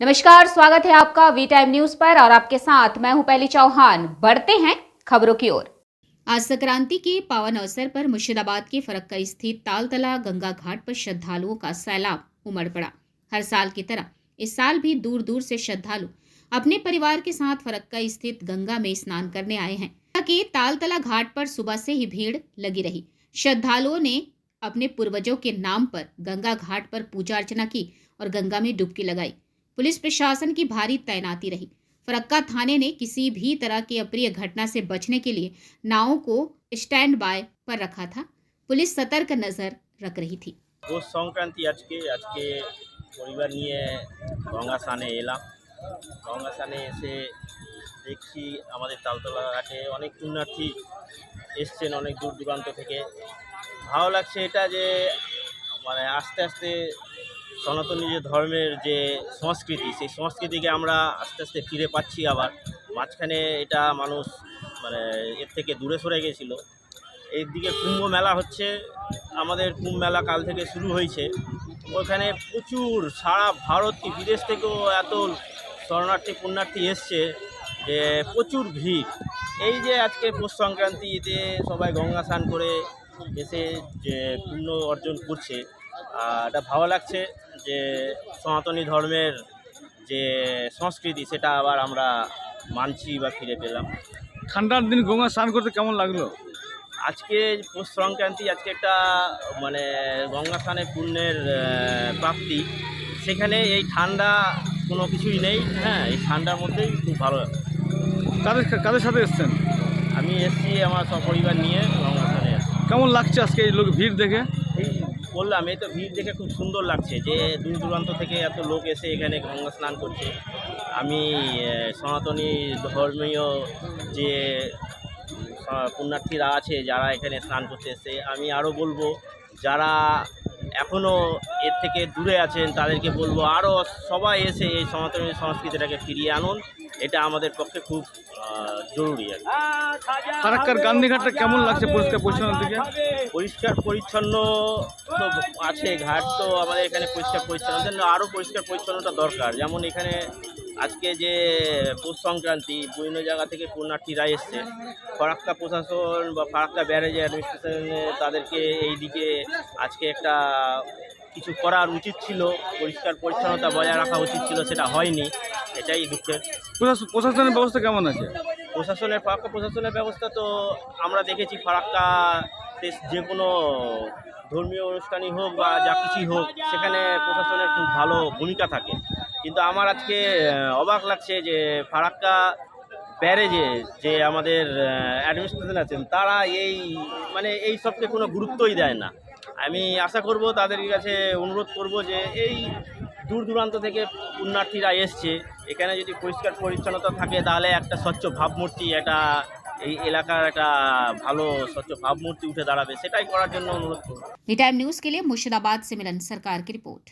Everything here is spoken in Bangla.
नमस्कार, स्वागत है आपका वी टाइम न्यूज पर और आपके साथ मैं हूं पहली चौहान। बढ़ते हैं खबरों की ओर। आज संक्रांति के पावन अवसर पर मुर्शिदाबाद के फरक्का स्थित तालतला गंगा घाट पर श्रद्धालुओं का सैलाब उमड़ पड़ा। हर साल की तरह इस साल भी दूर दूर से श्रद्धालु अपने परिवार के साथ फरक्का स्थित गंगा में स्नान करने आए हैं। कि तालतला घाट पर सुबह से ही भीड़ लगी रही। श्रद्धालुओं ने अपने पूर्वजों के नाम पर गंगा घाट पर पूजा अर्चना की और गंगा में डुबकी लगाई। पुलिस प्रशासन की भारी तैनाती रही। फरक्का थाने ने किसी भी तरह की अप्रिय घटना से बचने के लिए नावों को स्टैंड बाय पर रखा था। पुलिस सतर्क नजर रख रही थी। পৌষ সংক্রান্তি আজকে পরিবার নিয়ে গঙ্গা স্নানে এলাম। গঙ্গা স্নানে এসে দেখছি আমাদের তালতলা ঘাটে অনেক পুণ্যার্থী এসছেন অনেক দূর দূরান্ত থেকে। ভালো লাগছে এটা যে মানে আস্তে আস্তে সনাতনী যে ধর্মের যে সংস্কৃতি, সেই সংস্কৃতিকে আমরা আস্তে আস্তে ফিরে পাচ্ছি আবার। মাঝখানে এটা মানুষ মানে এর থেকে দূরে সরে গেছিল। এর দিকে কুম্ভ মেলা হচ্ছে, আমাদের কুম্ভ মেলা কাল থেকে শুরু হয়েছে। ওখানে প্রচুর সারা ভারত কি বিদেশ থেকেও এত শরণার্থী পুণ্যার্থী এসছে যে প্রচুর ভিড়। এই যে আজকে পৌষ সংক্রান্তিতে সবাই গঙ্গা স্নান করে এসে যে পুণ্য অর্জন করছে, এটা ভালো লাগছে যে সনাতনী ধর্মের যে সংস্কৃতি সেটা আবার আমরা মানছি বা ফিরে পেলাম। ঠান্ডার দিন গঙ্গা স্নান করতে কেমন লাগলো? আজকে পৌষ সংক্রান্তি, আজকে একটা মানে গঙ্গা স্নানে পুণ্যের প্রাপ্তি। সেখানে এই ঠান্ডা কোনো কিছুই নেই, হ্যাঁ, এই ঠান্ডার মধ্যেই খুব ভালো। কাদের সাথে এসছেন? আমি এসছি আমার সপরিবার নিয়ে গঙ্গা স্নানে এসছি। কেমন লাগছে আজকে এই লোক ভিড় দেখে? এই বললাম, এই তো ভিড় দেখে খুব সুন্দর লাগছে যে দূর দূরান্ত থেকে এত লোক এসে এখানে গঙ্গা স্নান করছে। আমি সনাতনী ধর্মীয় যে পুণ্যার্থীরা আছে যারা এখানে স্নান করতে এসে, আমি আরও বলবো যারা এখনও এর থেকে দূরে আছেন তাদেরকে বলবো আরও সবাই এসে এই সনাতনী সংস্কৃতিটাকে ফিরিয়ে আনুন। এটা আমাদের পক্ষে খুব জরুরি আর কি। ফারাক্কার গান্ধীঘাটটা কেমন লাগছে পরিষ্কার পরিচ্ছন্ন দিকে? পরিষ্কার পরিচ্ছন্ন তো আছে, ঘাট তো আমাদের এখানে পরিষ্কার পরিচ্ছন্ন, জন্য আরও পরিষ্কার পরিচ্ছন্নতা দরকার। যেমন এখানে আজকে যে পৌষ সংক্রান্তি বিভিন্ন জায়গা থেকে পুণ্যার্থীরা এসছে, ফারাক্কা প্রশাসন বা ফারাক্কা ব্যারেজ অ্যাডমিনিস্ট্রেশনে তাদেরকে এই দিকে আজকে একটা কিছু করার উচিত ছিল, পরিষ্কার পরিচ্ছন্নতা বজায় রাখা উচিত ছিল, সেটা হয়নি, এটাই দুঃখের। প্রশাসনের ব্যবস্থা কেমন আছে? ফারাক্কা প্রশাসনের ব্যবস্থা তো আমরা দেখেছি, ফারাক্কা যে কোনো ধর্মীয় অনুষ্ঠানই হোক বা যা কিছুই হোক সেখানে প্রশাসনের খুব ভালো ভূমিকা থাকে। কিন্তু আমার আজকে অবাক লাগছে যে ফারাক্কা ব্যারেজে যে আমাদের অ্যাডমিনিস্ট্রেশন আছেন তারা এই সবকে কোনো গুরুত্বই দেয় না। আমি আশা করব, তাদের কাছে অনুরোধ করব যে এই দূর দূরান্ত থেকে পুণ্যার্থীরা এসছে, এখানে যদি পরিষ্কার পরিচ্ছন্নতা থাকে তাহলে একটা স্বচ্ছ ভাবমূর্তি, একটা এই এলাকার একটা ভালো স্বচ্ছ ভাবমূর্তি উঠে দাঁড়াবে। সেটাই করার জন্য অনুরোধ করব। वी टाइम न्यूज के लिए मुर्शिदाबाद से मिलन सरकार की रिपोर्ट।